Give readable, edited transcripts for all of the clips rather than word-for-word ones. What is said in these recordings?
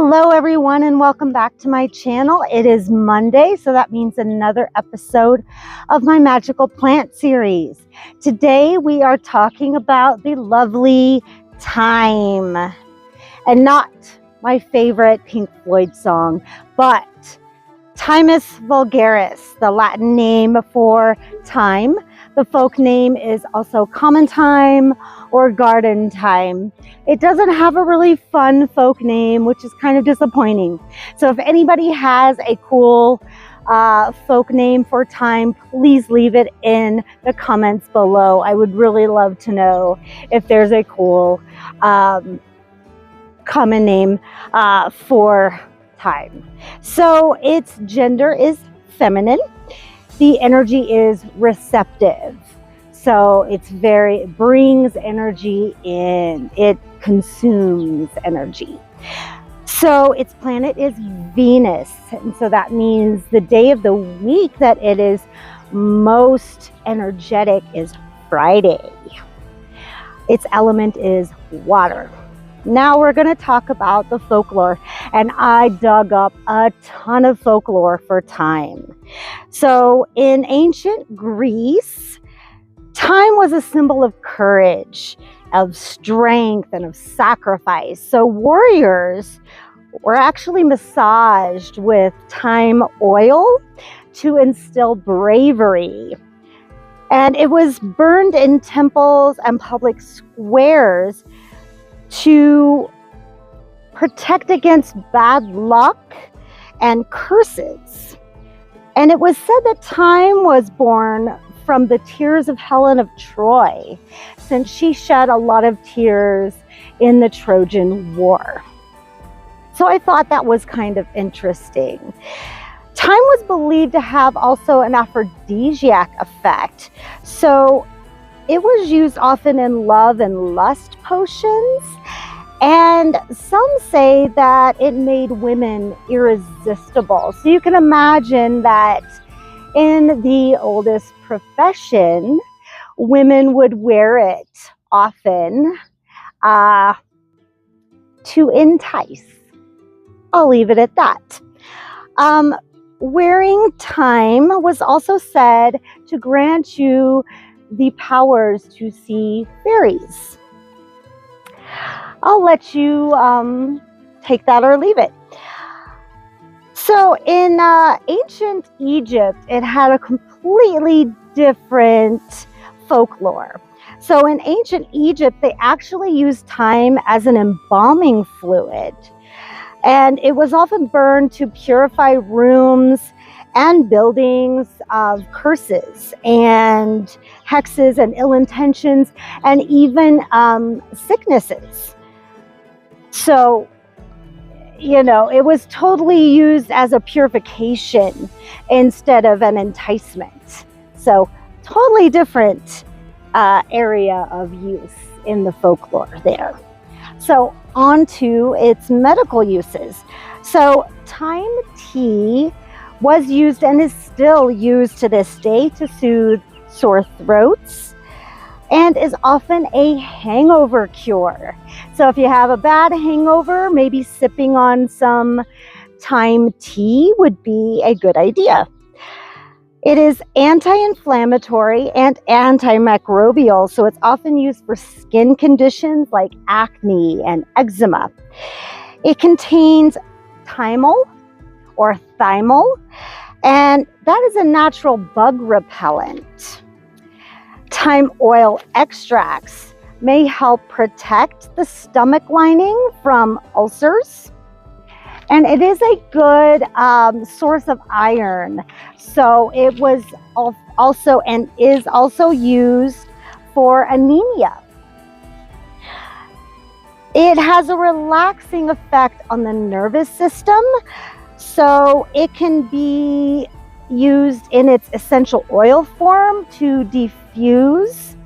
Hello everyone and welcome back to my channel. It is Monday, so that means another episode of my magical plant series. Today we are talking about the lovely thyme, and not my favorite Pink Floyd song, but Thymus vulgaris, the Latin name for thyme. The folk name is also common thyme or garden thyme. It doesn't have a really fun folk name, which is kind of disappointing. So if anybody has a cool folk name for thyme, please leave it in the comments below. I would really love to know if there's a cool common name for thyme. So its gender is feminine. The energy is receptive. So it brings energy in. It consumes energy. So its planet is Venus. And so that means the day of the week that it is most energetic is Friday. Its element is water. Now we're going to talk about the folklore, and I dug up a ton of folklore for thyme. So in ancient Greece, thyme was a symbol of courage, of strength, and of sacrifice. So warriors were actually massaged with thyme oil to instill bravery. And it was burned in temples and public squares to protect against bad luck and curses. And it was said that thyme was born from the tears of Helen of Troy, since she shed a lot of tears in the Trojan War. So I thought that was kind of interesting. Thyme was believed to have also an aphrodisiac effect. So it was used often in love and lust potions, and some say that it made women irresistible. So you can imagine that in the oldest profession, women would wear it often to entice. I'll leave it at that. Wearing thyme was also said to grant you the powers to see fairies. I'll let you take that or leave it. So in ancient Egypt, it had a completely different folklore. So in ancient Egypt, they actually used thyme as an embalming fluid. And it was often burned to purify rooms and buildings of curses and hexes and ill intentions and even sicknesses. So, it was totally used as a purification instead of an enticement. So totally different area of use in the folklore there. So on to its medical uses. So thyme tea was used and is still used to this day to soothe sore throats, and is often a hangover cure. So if you have a bad hangover, maybe sipping on some thyme tea would be a good idea. It is anti-inflammatory and antimicrobial, so it's often used for skin conditions like acne and eczema. It contains thymol or thymol, and that is a natural bug repellent. Thyme oil extracts may help protect the stomach lining from ulcers, and it is a good source of iron. So it was also and is also used for anemia. It has a relaxing effect on the nervous system. So it can be used in its essential oil form to diffuse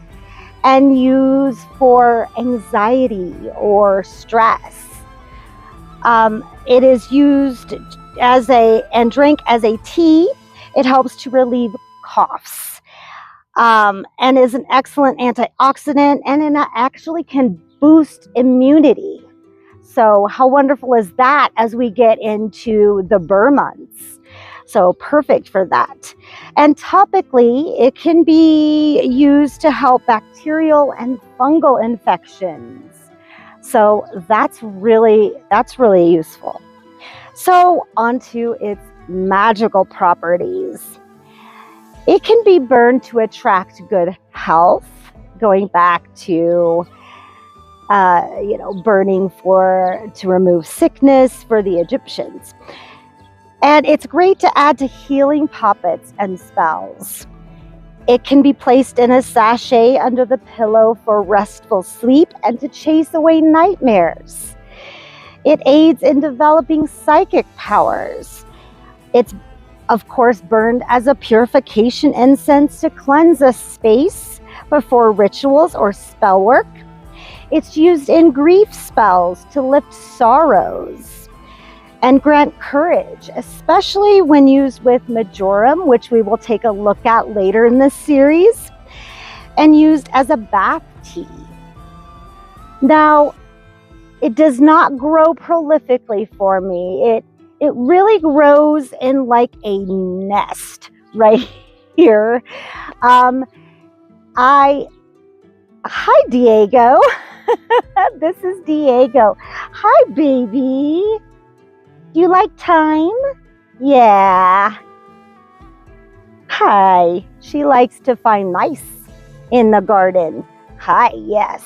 and use for anxiety or stress. It is used and drank as a tea. It helps to relieve coughs and is an excellent antioxidant, and it actually can boost immunity. So how wonderful is that as we get into the burr months? So perfect for that. And topically, it can be used to help bacterial and fungal infections. So that's really useful. So onto its magical properties. It can be burned to attract good health, going back to burning to remove sickness for the Egyptians. And it's great to add to healing poppets and spells. It can be placed in a sachet under the pillow for restful sleep and to chase away nightmares. It aids in developing psychic powers. It's, of course, burned as a purification incense to cleanse a space before rituals or spell work. It's used in grief spells to lift sorrows and grant courage, especially when used with majoram, which we will take a look at later in this series, and used as a bath tea. Now, it does not grow prolifically for me. It really grows in like a nest right here. Hi, Diego. This is Diego. Hi, baby. Do you like thyme? Yeah. Hi. She likes to find mice in the garden. Hi, yes.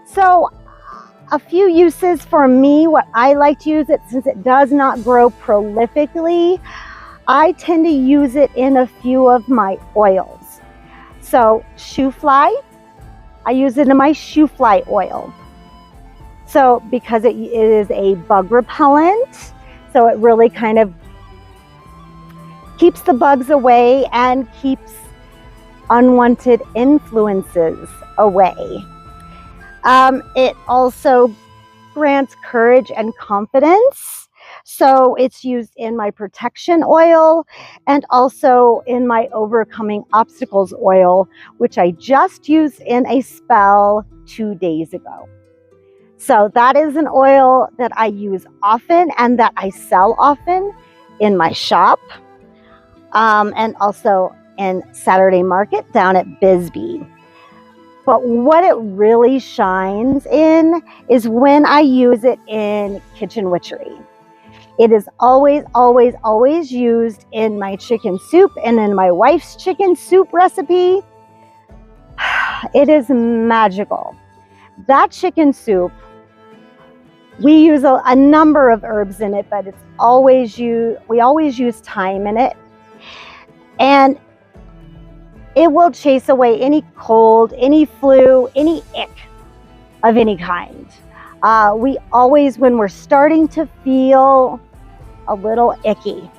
So a few uses for me, what I like to use it, since it does not grow prolifically, I tend to use it in a few of my oils. So shoe fly, I use it in my shoe fly oil. So because it is a bug repellent, so it really kind of keeps the bugs away and keeps unwanted influences away. It also grants courage and confidence. So it's used in my protection oil and also in my overcoming obstacles oil, which I just used in a spell 2 days ago. So that is an oil that I use often and that I sell often in my shop, and also in Saturday Market down at Bisbee. But what it really shines in is when I use it in kitchen witchery. It is always, always, always used in my chicken soup and in my wife's chicken soup recipe. It is magical. That chicken soup, we use a number of herbs in it, but we always use thyme in it. And it will chase away any cold, any flu, any ick of any kind. We always, when we're starting to feel a little icky,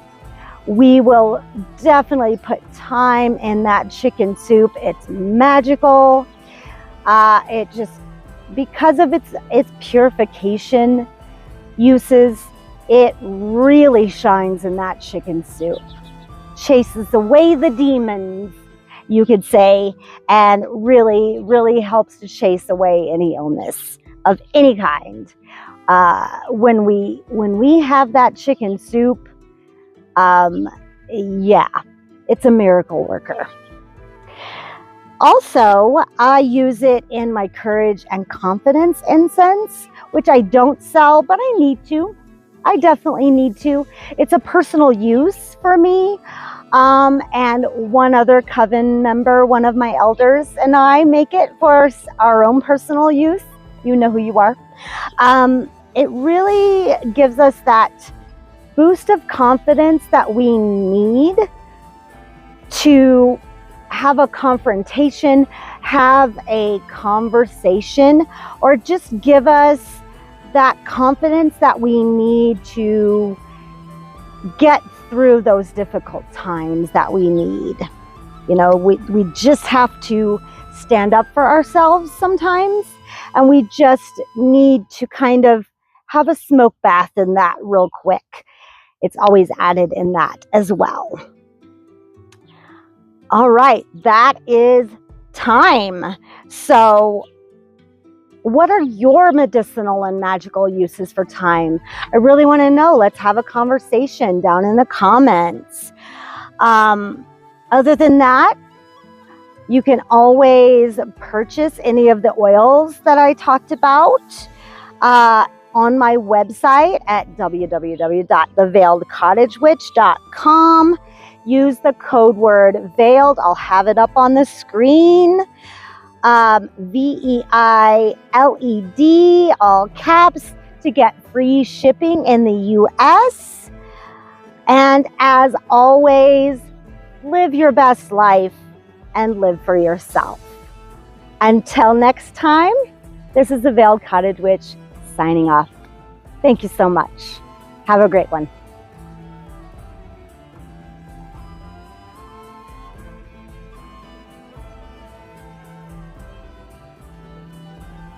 we will definitely put thyme in that chicken soup. It's magical. It just, because of its purification uses, it really shines in that chicken soup. Chases away the demons, you could say, and really, really helps to chase away any illness of any kind. When we have that chicken soup, yeah, it's a miracle worker. Also, I use it in my courage and confidence incense, which I don't sell, but I need to. I definitely need to. It's a personal use for me. And one other coven member, one of my elders, and I make it for our own personal use. You know who you are. It really gives us that boost of confidence that we need to have a confrontation, have a conversation, or just give us that confidence that we need to get through those difficult times that we need. You know, we just have to stand up for ourselves sometimes, and we just need to kind of have a smoke bath in that real quick. It's always added in that as well. All right, that is thyme. So what are your medicinal and magical uses for thyme? I really want to know. Let's have a conversation down in the comments. Other than that, you can always purchase any of the oils that I talked about on my website at www.theveiledcottagewitch.com. Use the code word veiled. I'll have it up on the screen. VEILED, all caps, to get free shipping in the US. And as always, live your best life and live for yourself. Until next time, this is the Veiled Cottage Witch signing off. Thank you so much. Have a great one.